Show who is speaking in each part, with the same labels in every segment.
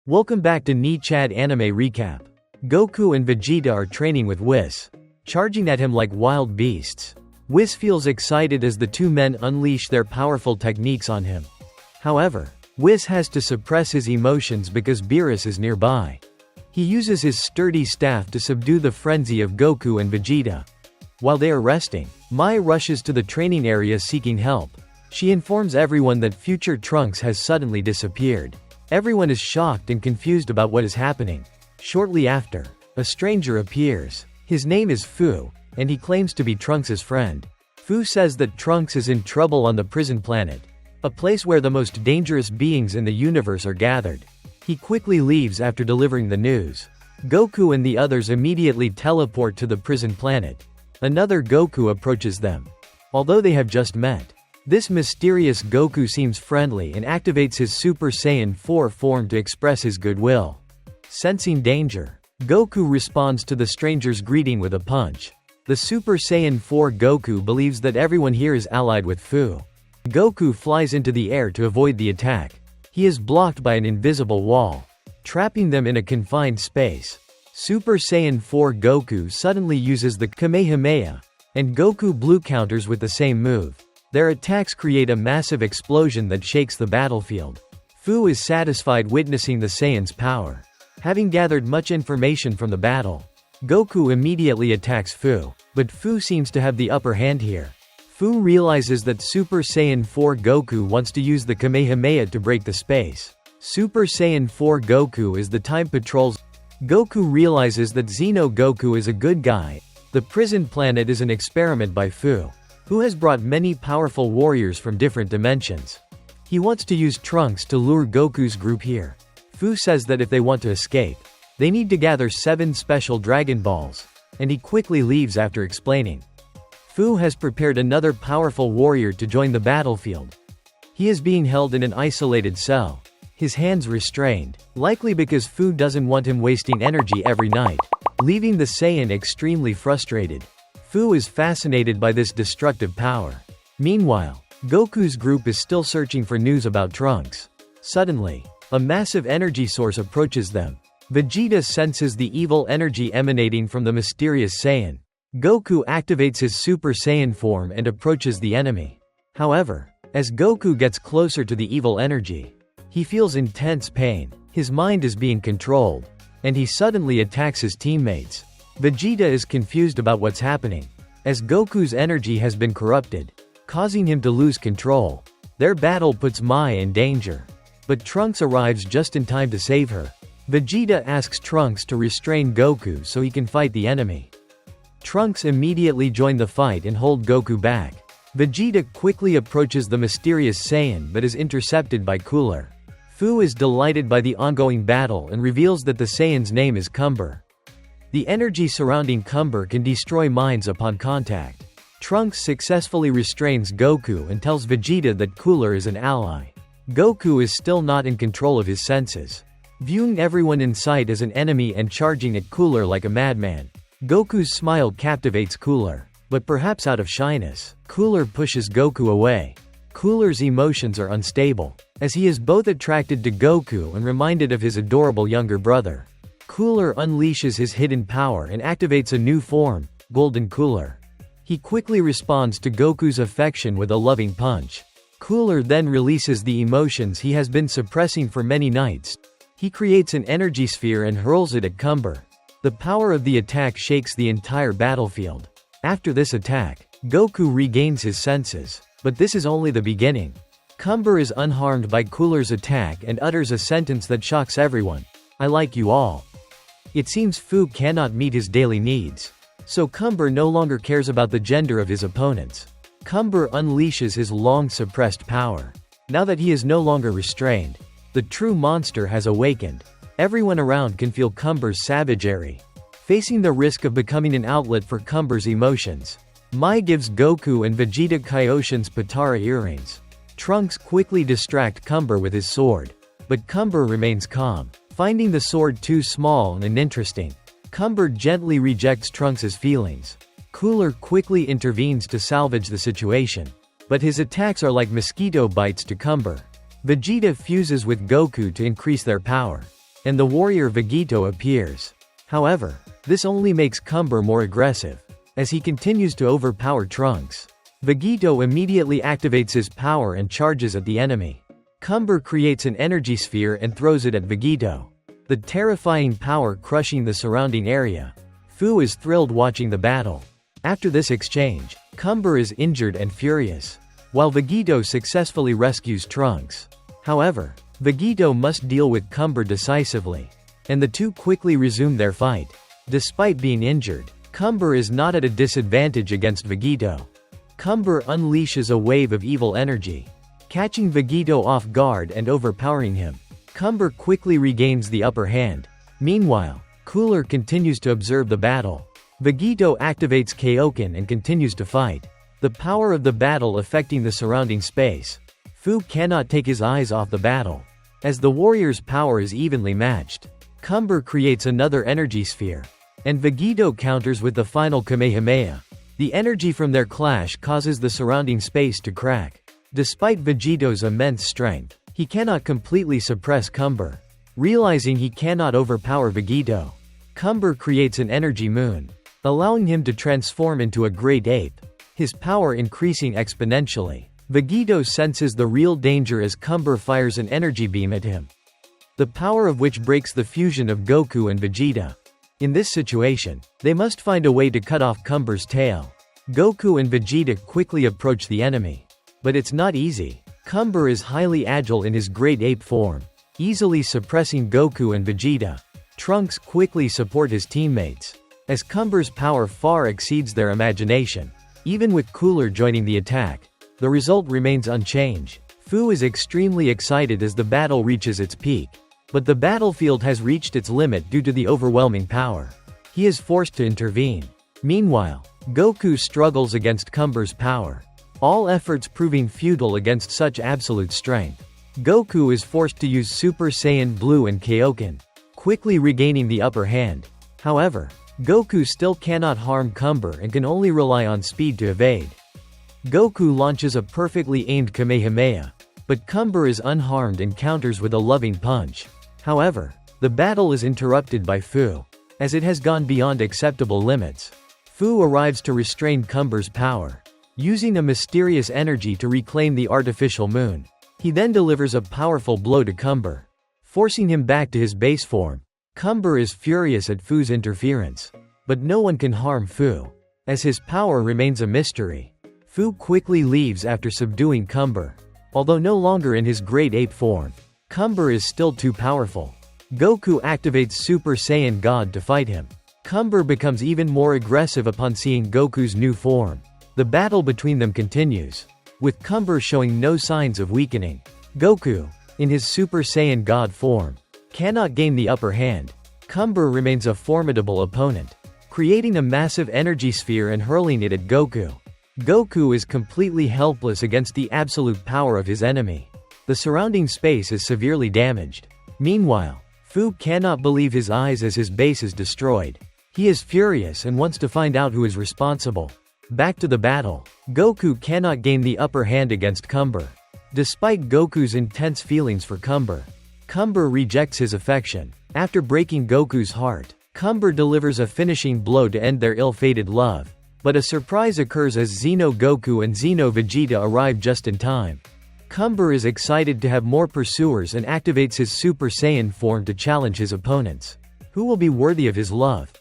Speaker 1: Welcome back to Nii-chad Anime Recap. Goku and Vegeta are training with Whis, charging at him like wild beasts. Whis feels excited as the two men unleash their powerful techniques on him. However, Whis has to suppress his emotions because Beerus is nearby. He uses his sturdy staff to subdue the frenzy of Goku and Vegeta. While they are resting, Mai rushes to the training area seeking help. She informs everyone that future Trunks has suddenly disappeared. Everyone is shocked and confused about what is happening. Shortly after, a stranger appears. His name is Fu, and he claims to be Trunks' friend. Fu says that Trunks is in trouble on the prison planet, a place where the most dangerous beings in the universe are gathered. He quickly leaves after delivering the news. Goku and the others immediately teleport to the prison planet. Another Goku approaches them. Although they have just met, this mysterious Goku seems friendly and activates his Super Saiyan 4 form to express his goodwill. Sensing danger, Goku responds to the stranger's greeting with a punch. The Super Saiyan 4 Goku believes that everyone here is allied with Fu. Goku flies into the air to avoid the attack. He is blocked by an invisible wall, trapping them in a confined space. Super Saiyan 4 Goku suddenly uses the Kamehameha, and Goku Blue counters with the same move. Their attacks create a massive explosion that shakes the battlefield. Fu is satisfied witnessing the Saiyan's power. Having gathered much information from the battle, Goku immediately attacks Fu, but Fu seems to have the upper hand here. Fu realizes that Super Saiyan 4 Goku wants to use the Kamehameha to break the space. Super Saiyan 4 Goku is the time patrols. Goku realizes that Xeno Goku is a good guy. The prison planet is an experiment by Fu, who has brought many powerful warriors from different dimensions. He wants to use Trunks to lure Goku's group here. Fu says that if they want to escape, they need to gather 7 special Dragon Balls, and he quickly leaves after explaining. Fu has prepared another powerful warrior to join the battlefield. He is being held in an isolated cell, his hands restrained, likely because Fu doesn't want him wasting energy every night, leaving the Saiyan extremely frustrated. Fu is fascinated by this destructive power. Meanwhile, Goku's group is still searching for news about Trunks. Suddenly, a massive energy source approaches them. Vegeta senses the evil energy emanating from the mysterious Saiyan. Goku activates his Super Saiyan form and approaches the enemy. However, as Goku gets closer to the evil energy, he feels intense pain. His mind is being controlled, and he suddenly attacks his teammates. Vegeta is confused about what's happening, as Goku's energy has been corrupted, causing him to lose control. Their battle puts Mai in danger, but Trunks arrives just in time to save her. Vegeta asks Trunks to restrain Goku so he can fight the enemy. Trunks immediately join the fight and hold Goku back. Vegeta quickly approaches the mysterious Saiyan but is intercepted by Cooler. Fu is delighted by the ongoing battle and reveals that the Saiyan's name is Cumber. The energy surrounding Cumber can destroy minds upon contact. Trunks successfully restrains Goku and tells Vegeta that Cooler is an ally. Goku is still not in control of his senses, viewing everyone in sight as an enemy and charging at Cooler like a madman. Goku's smile captivates Cooler, but perhaps out of shyness, Cooler pushes Goku away. Cooler's emotions are unstable, as he is both attracted to Goku and reminded of his adorable younger brother. Cooler unleashes his hidden power and activates a new form, Golden Cooler. He quickly responds to Goku's affection with a loving punch. Cooler then releases the emotions he has been suppressing for many nights. He creates an energy sphere and hurls it at Cumber. The power of the attack shakes the entire battlefield. After this attack, Goku regains his senses, but this is only the beginning. Cumber is unharmed by Cooler's attack and utters a sentence that shocks everyone. "I like you all." It seems Fu cannot meet his daily needs, so Cumber no longer cares about the gender of his opponents. Cumber unleashes his long-suppressed power. Now that he is no longer restrained, the true monster has awakened. Everyone around can feel Cumber's savagery, facing the risk of becoming an outlet for Cumber's emotions. Mai gives Goku and Vegeta Kaioshin's Patara earrings. Trunks quickly distracts Cumber with his sword, but Cumber remains calm, finding the sword too small and uninteresting. Cumber gently rejects Trunks' feelings. Cooler quickly intervenes to salvage the situation, but his attacks are like mosquito bites to Cumber. Vegeta fuses with Goku to increase their power. and the warrior Vegito appears. However, this only makes Cumber more aggressive, as he continues to overpower Trunks. Vegito immediately activates his power and charges at the enemy. Cumber creates an energy sphere and throws it at Vegito, the terrifying power crushing the surrounding area. Fu is thrilled watching the battle. After this exchange, Cumber is injured and furious, while Vegito successfully rescues Trunks. However, Vegito must deal with Cumber decisively, and the two quickly resume their fight. Despite being injured, Cumber is not at a disadvantage against Vegito. Cumber unleashes a wave of evil energy, catching Vegito off guard and overpowering him. Cumber quickly regains the upper hand. Meanwhile, Cooler continues to observe the battle. Vegito activates Kaioken and continues to fight, the power of the battle affecting the surrounding space. Fu cannot take his eyes off the battle, as the warrior's power is evenly matched. Cumber creates another energy sphere, and Vegito counters with the final Kamehameha. The energy from their clash causes the surrounding space to crack. Despite Vegito's immense strength, he cannot completely suppress Cumber. Realizing he cannot overpower Vegito, Cumber creates an energy moon, allowing him to transform into a great ape, his power increasing exponentially. Vegito senses the real danger as Cumber fires an energy beam at him, the power of which breaks the fusion of Goku and Vegeta. In this situation, they must find a way to cut off Cumber's tail. Goku and Vegeta quickly approach the enemy, but it's not easy. Cumber is highly agile in his great ape form, easily suppressing Goku and Vegeta. Trunks quickly support his teammates, as Cumber's power far exceeds their imagination. Even with Cooler joining the attack, the result remains unchanged. Fu is extremely excited as the battle reaches its peak, but the battlefield has reached its limit due to the overwhelming power. He is forced to intervene. Meanwhile, Goku struggles against Cumber's power, all efforts proving futile against such absolute strength. Goku is forced to use Super Saiyan Blue and Kaioken, quickly regaining the upper hand. However, Goku still cannot harm Cumber and can only rely on speed to evade. Goku launches a perfectly aimed Kamehameha, but Cumber is unharmed and counters with a loving punch. However, the battle is interrupted by Fu, as it has gone beyond acceptable limits. Fu arrives to restrain Cumber's power, using a mysterious energy to reclaim the artificial moon. He then delivers a powerful blow to Cumber, forcing him back to his base form. Cumber is furious at Fu's interference, but no one can harm Fu, as his power remains a mystery. Fu quickly leaves after subduing Cumber. Although no longer in his great ape form, Cumber is still too powerful. Goku activates Super Saiyan God to fight him. Cumber becomes even more aggressive upon seeing Goku's new form. The battle between them continues, with Cumber showing no signs of weakening. Goku, in his Super Saiyan God form, cannot gain the upper hand. Cumber remains a formidable opponent, creating a massive energy sphere and hurling it at Goku. Goku is completely helpless against the absolute power of his enemy. The surrounding space is severely damaged. Meanwhile, Fu cannot believe his eyes as his base is destroyed. He is furious and wants to find out who is responsible. Back to the battle. Goku cannot gain the upper hand against Cumber. Despite Goku's intense feelings for Cumber, Cumber rejects his affection. After breaking Goku's heart, Cumber delivers a finishing blow to end their ill-fated love. But a surprise occurs as Xeno Goku and Xeno Vegeta arrive just in time. Cumber is excited to have more pursuers and activates his Super Saiyan form to challenge his opponents. Who will be worthy of his love?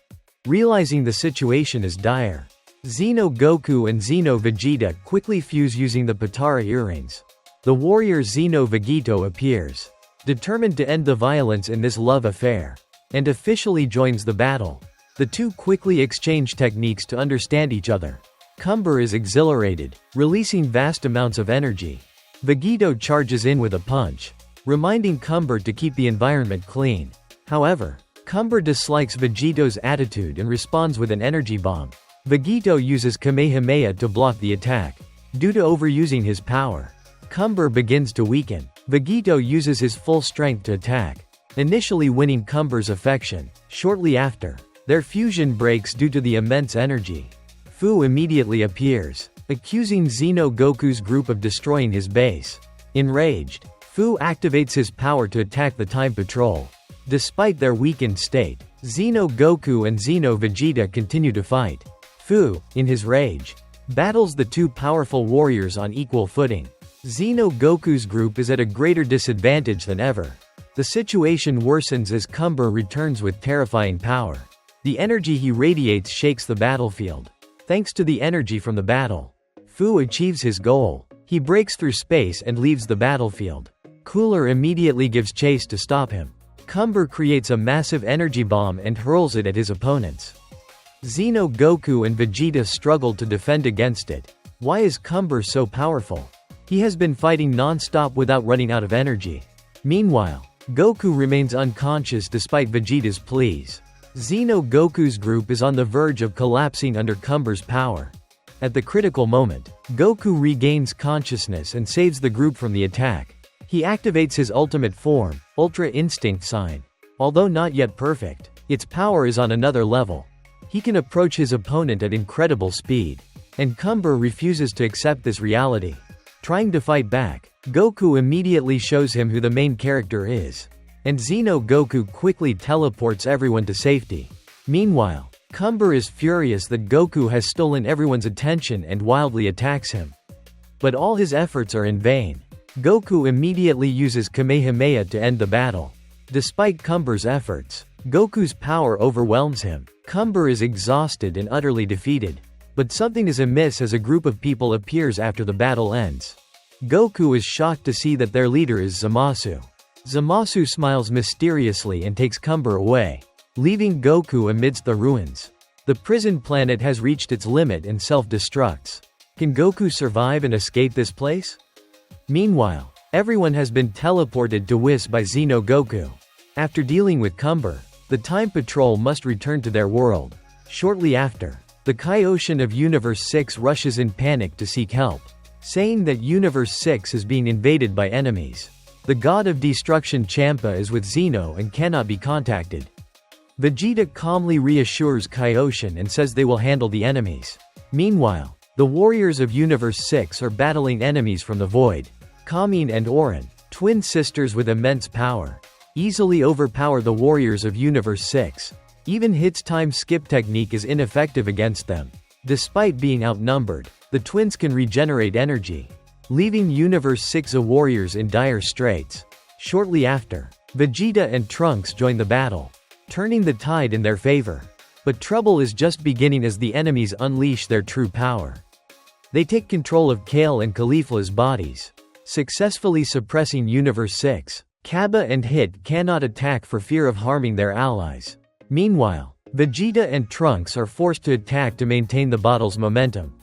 Speaker 1: Realizing the situation is dire, Xeno Goku and Xeno Vegeta quickly fuse using the Potara earrings. The warrior Xeno Vegito appears, determined to end the violence in this love affair, and officially joins the battle. The two quickly exchange techniques to understand each other. Cumber is exhilarated, releasing vast amounts of energy. Vegito charges in with a punch, reminding Cumber to keep the environment clean. However, Cumber dislikes Vegito's attitude and responds with an energy bomb. Vegito uses Kamehameha to block the attack. Due to overusing his power, Cumber begins to weaken. Vegito uses his full strength to attack, initially winning Cumber's affection. Shortly after, their fusion breaks due to the immense energy. Fu immediately appears, accusing Xeno Goku's group of destroying his base. Enraged, Fu activates his power to attack the Time Patrol. Despite their weakened state, Xeno Goku and Xeno Vegeta continue to fight. Fu, in his rage, battles the two powerful warriors on equal footing. Xeno Goku's group is at a greater disadvantage than ever. The situation worsens as Cumber returns with terrifying power. The energy he radiates shakes the battlefield. Thanks to the energy from the battle, Fu achieves his goal. He breaks through space and leaves the battlefield. Cooler immediately gives chase to stop him. Cumber creates a massive energy bomb and hurls it at his opponents. Xeno Goku and Vegeta struggle to defend against it. Why is Cumber so powerful? He has been fighting non-stop without running out of energy. Meanwhile, Goku remains unconscious despite Vegeta's pleas. Xeno Goku's group is on the verge of collapsing under Cumber's power. At the critical moment, Goku regains consciousness and saves the group from the attack. He activates his ultimate form, Ultra Instinct Sign. Although not yet perfect, its power is on another level. He can approach his opponent at incredible speed. And Cumber refuses to accept this reality. Trying to fight back, Goku immediately shows him who the main character is. And Xeno Goku quickly teleports everyone to safety. Meanwhile, Cumber is furious that Goku has stolen everyone's attention and wildly attacks him. But all his efforts are in vain. Goku immediately uses Kamehameha to end the battle. Despite Cumber's efforts, Goku's power overwhelms him. Cumber is exhausted and utterly defeated. But something is amiss as a group of people appears after the battle ends. Goku is shocked to see that their leader is Zamasu. Zamasu smiles mysteriously and takes Cumber away, leaving Goku amidst the ruins. The prison planet has reached its limit and self-destructs. Can Goku survive and escape this place? Meanwhile, everyone has been teleported to Whis by Xeno Goku. After dealing with Cumber, the Time Patrol must return to their world. Shortly after, the Kaioshin of Universe 6 rushes in panic to seek help, saying that Universe 6 is being invaded by enemies. The god of destruction Champa is with Xeno and cannot be contacted. Vegeta calmly reassures Kaioshin and says they will handle the enemies. Meanwhile, the warriors of Universe 6 are battling enemies from the void. Kamin and Orin, twin sisters with immense power, easily overpower the warriors of Universe 6. Even Hit's time skip technique is ineffective against them. Despite being outnumbered, the twins can regenerate energy, leaving Universe 6 warriors in dire straits. Shortly after, Vegeta and Trunks join the battle, turning the tide in their favor. But trouble is just beginning as the enemies unleash their true power. They take control of Kale and Caulifla's bodies, successfully suppressing Universe 6. Kaba and Hit cannot attack for fear of harming their allies. Meanwhile, Vegeta and Trunks are forced to attack to maintain the battle's momentum.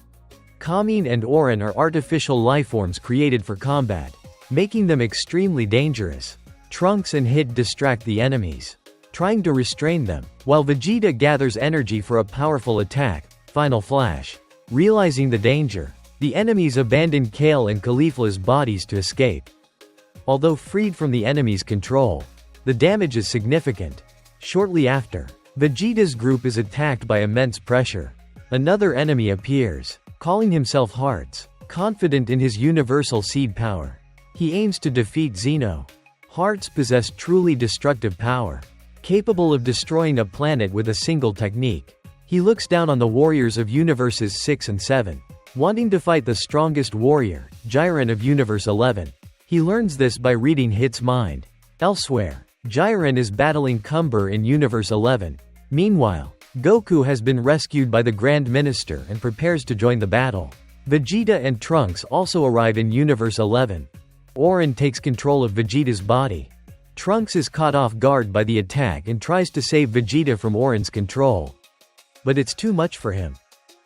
Speaker 1: Kamin and Orin are artificial lifeforms created for combat, making them extremely dangerous. Trunks and Hit distract the enemies, trying to restrain them, while Vegeta gathers energy for a powerful attack. Final Flash. Realizing the danger, the enemies abandon Kale and Caulifla's bodies to escape. Although freed from the enemy's control, the damage is significant. Shortly after, Vegeta's group is attacked by immense pressure. Another enemy appears, calling himself Hearts, confident in his universal seed power. He aims to defeat Xeno. Hearts possess truly destructive power, capable of destroying a planet with a single technique. He looks down on the warriors of Universes 6 and 7, wanting to fight the strongest warrior, Jiren of Universe 11. He learns this by reading Hit's mind. Elsewhere, Jiren is battling Cumber in Universe 11. Meanwhile, Goku has been rescued by the Grand Minister and prepares to join the battle. Vegeta and Trunks also arrive in Universe 11. Orin takes control of Vegeta's body. Trunks is caught off guard by the attack and tries to save Vegeta from Orin's control. But it's too much for him.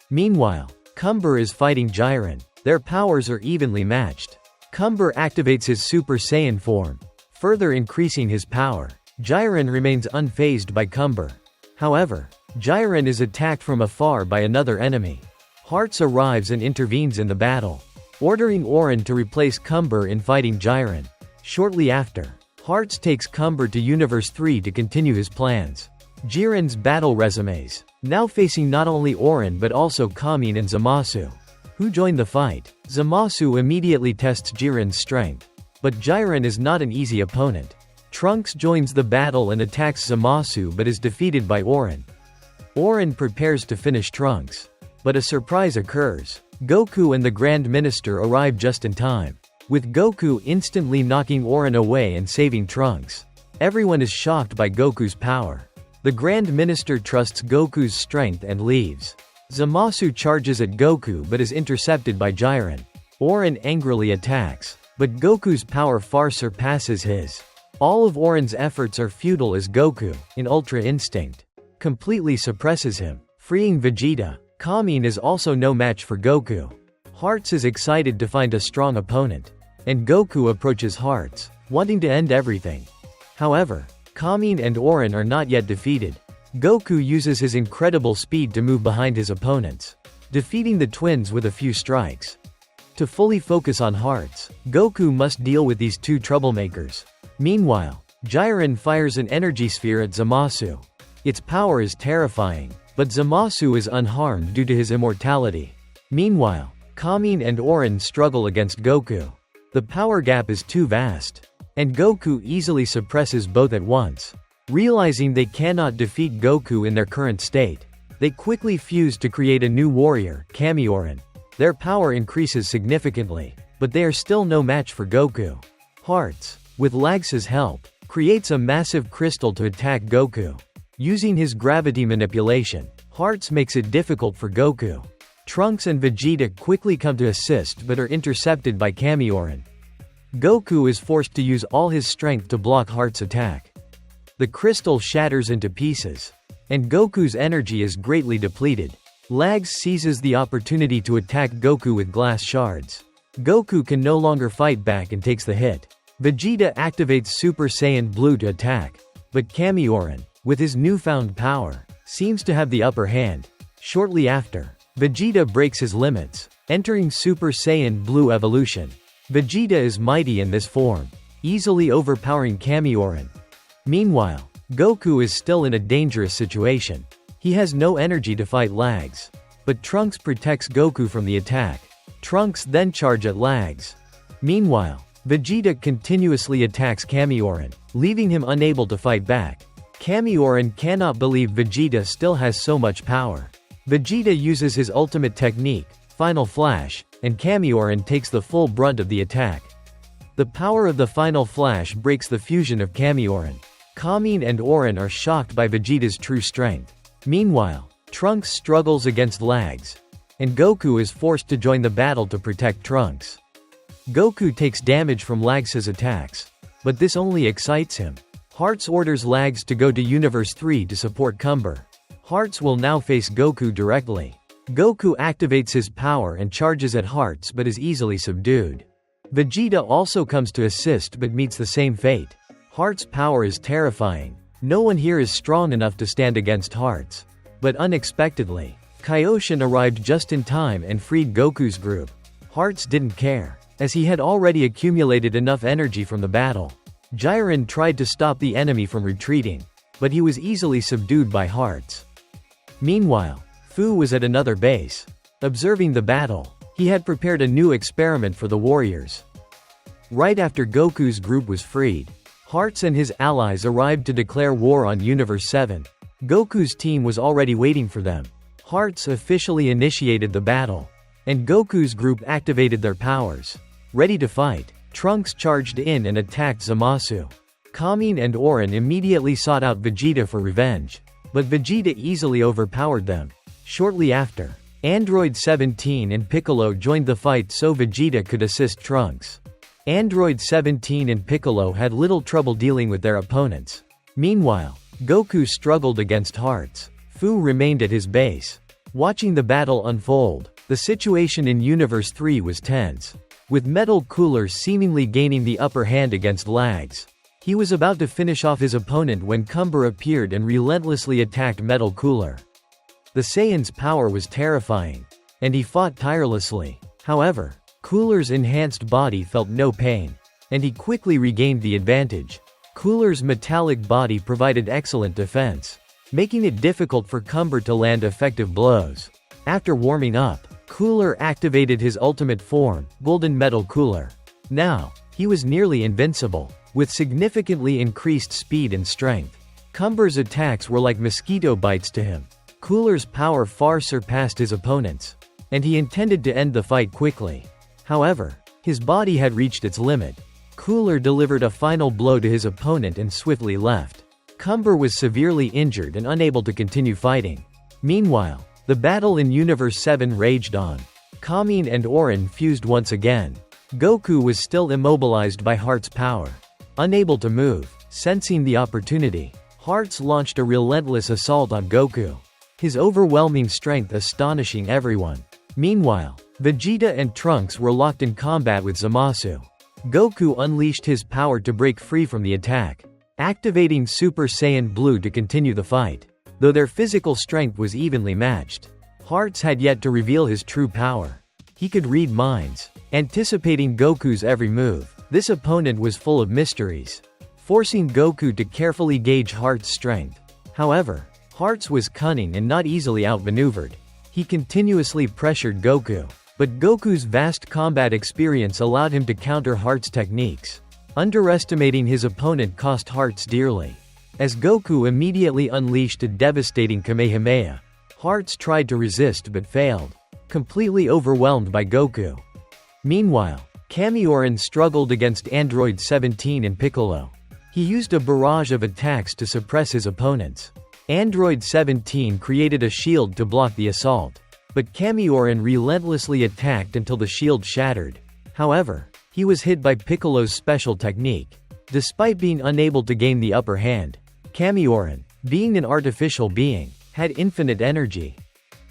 Speaker 1: Meanwhile, Cumber is fighting Jiren. Their powers are evenly matched. Cumber activates his Super Saiyan form, further increasing his power. Jiren remains unfazed by Cumber. However, Jiren is attacked from afar by another enemy. Hearts arrives and intervenes in the battle, ordering Orin to replace Cumber in fighting Jiren. Shortly after, Hearts takes Cumber to Universe 3 to continue his plans. Jiren's battle resumes, now facing not only Orin but also Kamin and Zamasu, who join the fight. Zamasu immediately tests Jiren's strength, but Jiren is not an easy opponent. Trunks joins the battle and attacks Zamasu but is defeated by Orin. Orin prepares to finish Trunks. But a surprise occurs. Goku and the Grand Minister arrive just in time, with Goku instantly knocking Orin away and saving Trunks. Everyone is shocked by Goku's power. The Grand Minister trusts Goku's strength and leaves. Zamasu charges at Goku but is intercepted by Jiren. Orin angrily attacks, but Goku's power far surpasses his. All of Orin's efforts are futile as Goku, in Ultra Instinct, completely suppresses him, freeing Vegeta. Kamin is also no match for Goku. Hearts is excited to find a strong opponent, and Goku approaches Hearts, wanting to end everything. However, Kamin and Orin are not yet defeated. Goku uses his incredible speed to move behind his opponents, defeating the twins with a few strikes. To fully focus on Hearts, Goku must deal with these two troublemakers. Meanwhile, Jiren fires an energy sphere at Zamasu. Its power is terrifying, but Zamasu is unharmed due to his immortality. Meanwhile, Kamin and Orin struggle against Goku. The power gap is too vast, and Goku easily suppresses both at once. Realizing they cannot defeat Goku in their current state, they quickly fuse to create a new warrior, Kamiorin. Their power increases significantly, but they are still no match for Goku. Hearts, with Lagsa's help, creates a massive crystal to attack Goku. Using his gravity manipulation, Hearts makes it difficult for Goku. Trunks and Vegeta quickly come to assist but are intercepted by Kamiorin. Goku is forced to use all his strength to block Hearts' attack. The crystal shatters into pieces, and Goku's energy is greatly depleted. Lags seizes the opportunity to attack Goku with glass shards. Goku can no longer fight back and takes the hit. Vegeta activates Super Saiyan Blue to attack, but Kamiorin, with his newfound power, seems to have the upper hand. Shortly after, Vegeta breaks his limits, entering Super Saiyan Blue evolution. Vegeta is mighty in this form, easily overpowering Kamiorin. Meanwhile, Goku is still in a dangerous situation. He has no energy to fight Lags, but Trunks protects Goku from the attack. Trunks then charge at Lags. Meanwhile, Vegeta continuously attacks Kamiorin, leaving him unable to fight back. Kamiorin cannot believe Vegeta still has so much power. Vegeta uses his ultimate technique, Final Flash, and Kamiorin takes the full brunt of the attack. The power of the Final Flash breaks the fusion of Kamiorin. Kamin and Orin are shocked by Vegeta's true strength. Meanwhile, Trunks struggles against Lags, and Goku is forced to join the battle to protect Trunks. Goku takes damage from Lagsa's attacks, but this only excites him. Hearts orders Lags to go to Universe 3 to support Cumber. Hearts will now face Goku directly. Goku activates his power and charges at Hearts but is easily subdued. Vegeta also comes to assist but meets the same fate. Hearts' power is terrifying. No one here is strong enough to stand against Hearts. But unexpectedly, Kaioshin arrived just in time and freed Goku's group. Hearts didn't care, as he had already accumulated enough energy from the battle. Jiren tried to stop the enemy from retreating, but he was easily subdued by Hearts. Meanwhile, Fu was at another base. Observing the battle, he had prepared a new experiment for the warriors. Right after Goku's group was freed, Hearts and his allies arrived to declare war on Universe 7. Goku's team was already waiting for them. Hearts officially initiated the battle, and Goku's group activated their powers. Ready to fight, Trunks charged in and attacked Zamasu. Kamin and Orin immediately sought out Vegeta for revenge, but Vegeta easily overpowered them. Shortly after, Android 17 and Piccolo joined the fight so Vegeta could assist Trunks. Android 17 and Piccolo had little trouble dealing with their opponents. Meanwhile, Goku struggled against Hearts. Fu remained at his base. Watching the battle unfold, the situation in Universe 3 was tense, with Metal Cooler seemingly gaining the upper hand against Lags. He was about to finish off his opponent when Cumber appeared and relentlessly attacked Metal Cooler. The Saiyan's power was terrifying, and he fought tirelessly. However, Cooler's enhanced body felt no pain, and he quickly regained the advantage. Cooler's metallic body provided excellent defense, making it difficult for Cumber to land effective blows. After warming up, Cooler activated his ultimate form, Golden Metal Cooler. Now, he was nearly invincible. with significantly increased speed and strength. Cumber's attacks were like mosquito bites to him. Cooler's power far surpassed his opponent's, and he intended to end the fight quickly. However, his body had reached its limit. Cooler delivered a final blow to his opponent and swiftly left. Cumber was severely injured and unable to continue fighting. Meanwhile, the battle in Universe 7 raged on. Kamine and Orin fused once again. Goku was still immobilized by Heart's power. Unable to move, sensing the opportunity, Hearts launched a relentless assault on Goku, his overwhelming strength astonishing everyone. Meanwhile, Vegeta and Trunks were locked in combat with Zamasu. Goku unleashed his power to break free from the attack, activating Super Saiyan Blue to continue the fight. Though their physical strength was evenly matched, Hearts had yet to reveal his true power. He could read minds, anticipating Goku's every move. This opponent was full of mysteries, forcing Goku to carefully gauge Hearts' strength. However, Hearts was cunning and not easily outmaneuvered. He continuously pressured Goku, but Goku's vast combat experience allowed him to counter Hearts' techniques. Underestimating his opponent cost Hearts dearly. As Goku immediately unleashed a devastating Kamehameha, Hearts tried to resist but failed, completely overwhelmed by Goku. Meanwhile, Kamioran struggled against Android 17 and Piccolo. He used a barrage of attacks to suppress his opponents. Android 17 created a shield to block the assault, but Kamioran relentlessly attacked until the shield shattered. However, he was hit by Piccolo's special technique. Despite being unable to gain the upper hand, Kamioran, being an artificial being, had infinite energy.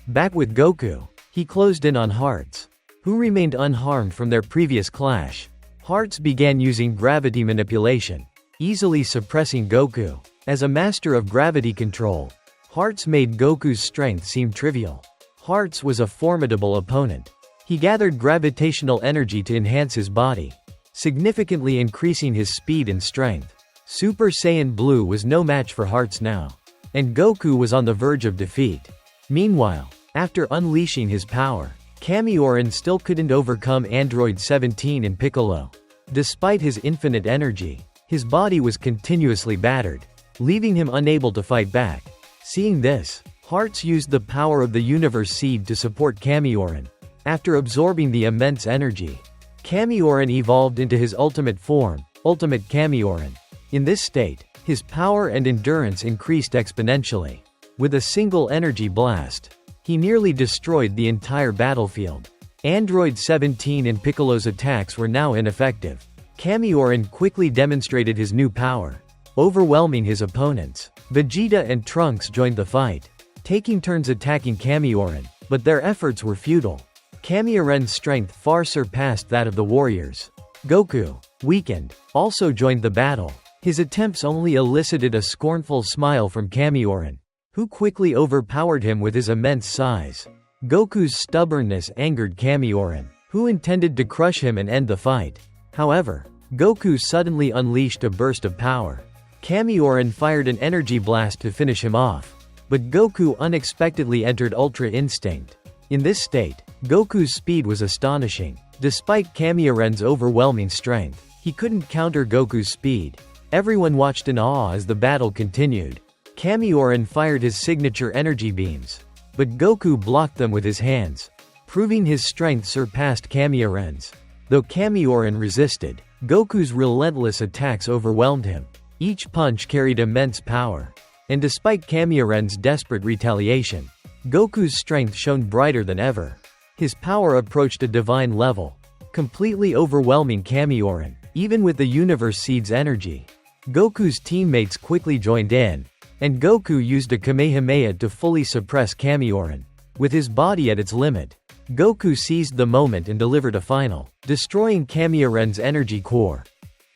Speaker 1: Back with Goku, he closed in on Hearts, who remained unharmed from their previous clash. Hearts began using gravity manipulation, easily suppressing Goku. As a master of gravity control, Hearts made Goku's strength seem trivial. Hearts was a formidable opponent. He gathered gravitational energy to enhance his body, significantly increasing his speed and strength. Super Saiyan Blue was no match for Hearts now, and Goku was on the verge of defeat. Meanwhile, after unleashing his power, Kamioran still couldn't overcome Android 17 and Piccolo. Despite his infinite energy, his body was continuously battered, leaving him unable to fight back. Seeing this, Hearts used the power of the Universe Seed to support Kamioran. After absorbing the immense energy, Kamioran evolved into his ultimate form, Ultimate Kamioran. In this state, his power and endurance increased exponentially. With a single energy blast, he nearly destroyed the entire battlefield. Android 17 and Piccolo's attacks were now ineffective. Kamioran quickly demonstrated his new power, overwhelming his opponents. Vegeta and Trunks joined the fight, taking turns attacking Kamioran, but their efforts were futile. Kamioran's strength far surpassed that of the warriors. Goku, weakened, also joined the battle. His attempts only elicited a scornful smile from Kamioran, who quickly overpowered him with his immense size. Goku's stubbornness angered Kamioran, who intended to crush him and end the fight. However, Goku suddenly unleashed a burst of power. Kamioran fired an energy blast to finish him off, but Goku unexpectedly entered Ultra Instinct. In this state, Goku's speed was astonishing. Despite Kamioran's overwhelming strength, he couldn't counter Goku's speed. Everyone watched in awe as the battle continued. Kamioran fired his signature energy beams, but Goku blocked them with his hands, proving his strength surpassed Kamioran's. Though Kamioran resisted, Goku's relentless attacks overwhelmed him. Each punch carried immense power, and despite Kamioran's desperate retaliation, Goku's strength shone brighter than ever. His power approached a divine level, completely overwhelming Kamioran. Even with the Universe Seed's energy, Goku's teammates quickly joined in, and Goku used a Kamehameha to fully suppress Kamioran. With his body at its limit, Goku seized the moment and delivered a final, destroying Kamioran's energy core.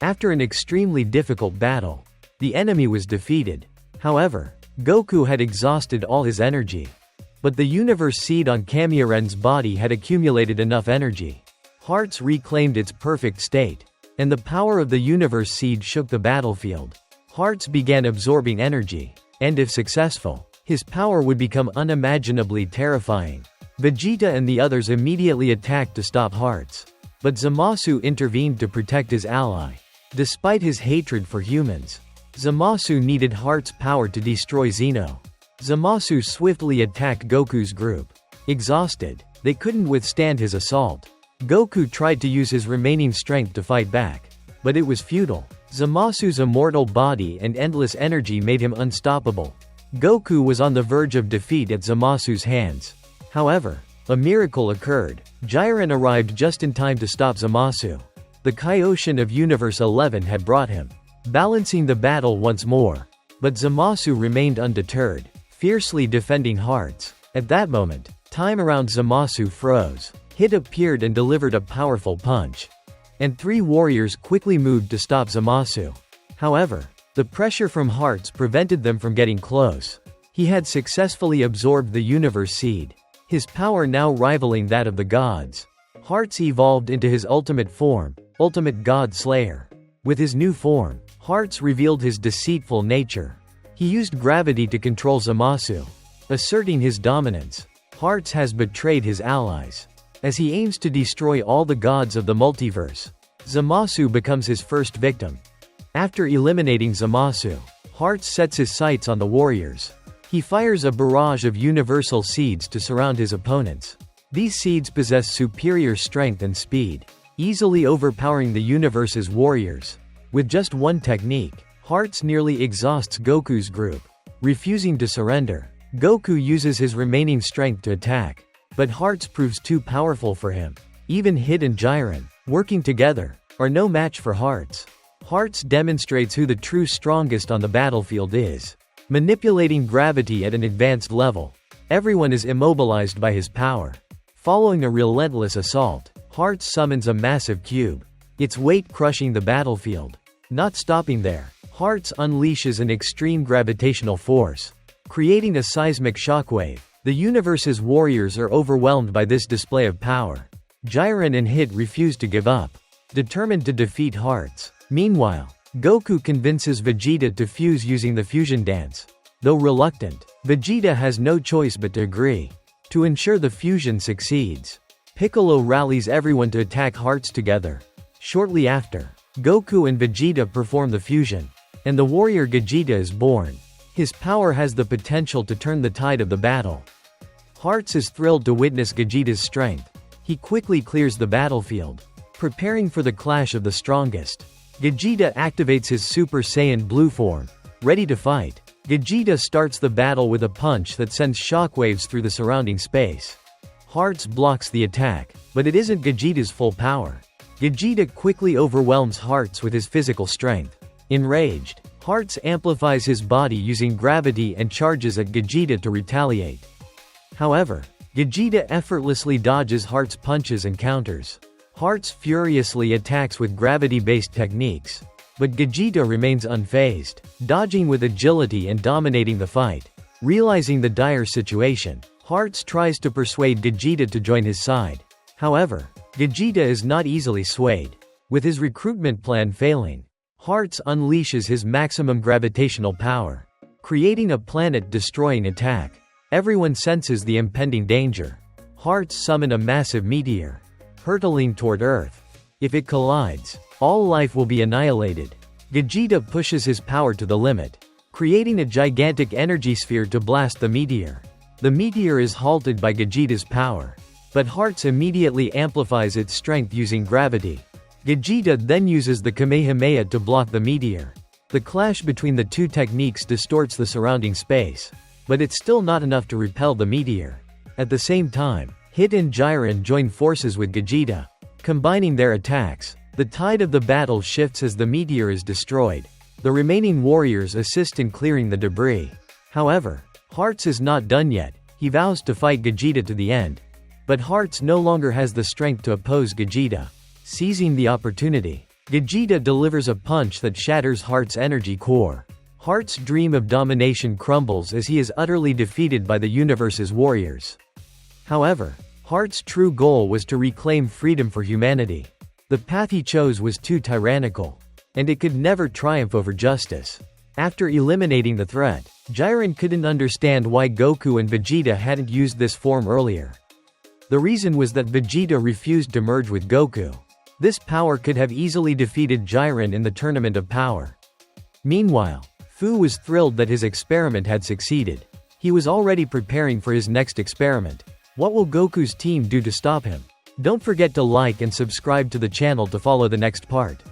Speaker 1: After an extremely difficult battle, the enemy was defeated. However, Goku had exhausted all his energy. But the Universe Seed on Kamioran's body had accumulated enough energy. Hearts reclaimed its perfect state, and the power of the Universe Seed shook the battlefield. Hearts began absorbing energy, and if successful, his power would become unimaginably terrifying. Vegeta and the others immediately attacked to stop Hearts, but Zamasu intervened to protect his ally. Despite his hatred for humans, Zamasu needed Heart's power to destroy Xeno. Zamasu swiftly attacked Goku's group. Exhausted, they couldn't withstand his assault. Goku tried to use his remaining strength to fight back, but it was futile. Zamasu's immortal body and endless energy made him unstoppable. Goku was on the verge of defeat at Zamasu's hands. However, a miracle occurred. Jiren arrived just in time to stop Zamasu. The Kaioshin of Universe 11 had brought him, balancing the battle once more. But Zamasu remained undeterred, fiercely defending Hearts. At that moment, time around Zamasu froze. Hit appeared and delivered a powerful punch, and 3 warriors quickly moved to stop Zamasu. However, the pressure from Hearts prevented them from getting close. He had successfully absorbed the Universe Seed, his power now rivaling that of the gods. Hearts evolved into his ultimate form, Ultimate God Slayer. With his new form, Hearts revealed his deceitful nature. He used gravity to control Zamasu, asserting his dominance. Hearts has betrayed his allies. As he aims to destroy all the gods of the multiverse, Zamasu becomes his first victim. After eliminating Zamasu, Hearts sets his sights on the warriors. He fires a barrage of universal seeds to surround his opponents. These seeds possess superior strength and speed, easily overpowering the universe's warriors. With just one technique, Hearts nearly exhausts Goku's group. Refusing to surrender, Goku uses his remaining strength to attack. But Hearts proves too powerful for him. Even Hit and Jiren, working together, are no match for Hearts. Hearts demonstrates who the true strongest on the battlefield is. Manipulating gravity at an advanced level, everyone is immobilized by his power. Following a relentless assault, Hearts summons a massive cube, its weight crushing the battlefield. Not stopping there, Hearts unleashes an extreme gravitational force, creating a seismic shockwave. The universe's warriors are overwhelmed by this display of power. Jiren and Hit refuse to give up, determined to defeat Hearts. Meanwhile, Goku convinces Vegeta to fuse using the fusion dance. Though reluctant, Vegeta has no choice but to agree. To ensure the fusion succeeds, Piccolo rallies everyone to attack Hearts together. Shortly after, Goku and Vegeta perform the fusion, and the warrior Gogeta is born. His power has the potential to turn the tide of the battle. Hearts is thrilled to witness Gogeta's strength. He quickly clears the battlefield, preparing for the clash of the strongest. Gogeta activates his Super Saiyan Blue form, ready to fight. Gogeta starts the battle with a punch that sends shockwaves through the surrounding space. Hearts blocks the attack, but it isn't Gogeta's full power. Gogeta quickly overwhelms Hearts with his physical strength. Enraged, Hearts amplifies his body using gravity and charges at Gogeta to retaliate. However, Gogeta effortlessly dodges Hearts' punches and counters. Hearts furiously attacks with gravity-based techniques, but Gogeta remains unfazed, dodging with agility and dominating the fight. Realizing the dire situation, Hearts tries to persuade Gogeta to join his side. However, Gogeta is not easily swayed. With his recruitment plan failing, Hearts unleashes his maximum gravitational power, creating a planet-destroying attack. Everyone senses the impending danger. Hearts summon a massive meteor, hurtling toward Earth. If it collides, all life will be annihilated. Gogeta pushes his power to the limit, creating a gigantic energy sphere to blast the meteor. The meteor is halted by Gogeta's power, but Hearts immediately amplifies its strength using gravity. Gogeta then uses the Kamehameha to block the meteor. The clash between the two techniques distorts the surrounding space, but it's still not enough to repel the meteor. At the same time, Hit and Jiren join forces with Gogeta. Combining their attacks, the tide of the battle shifts as the meteor is destroyed. The remaining warriors assist in clearing the debris. However, Hearts is not done yet. He vows to fight Gogeta to the end. But Hearts no longer has the strength to oppose Gogeta. Seizing the opportunity, Gogeta delivers a punch that shatters Hearts' energy core. Hearts' dream of domination crumbles as he is utterly defeated by the universe's warriors. However, Hearts' true goal was to reclaim freedom for humanity. The path he chose was too tyrannical, and it could never triumph over justice. After eliminating the threat, Jiren couldn't understand why Goku and Vegeta hadn't used this form earlier. The reason was that Vegeta refused to merge with Goku. This power could have easily defeated Jiren in the Tournament of Power. Meanwhile, Fu was thrilled that his experiment had succeeded. He was already preparing for his next experiment. What will Goku's team do to stop him? Don't forget to like and subscribe to the channel to follow the next part.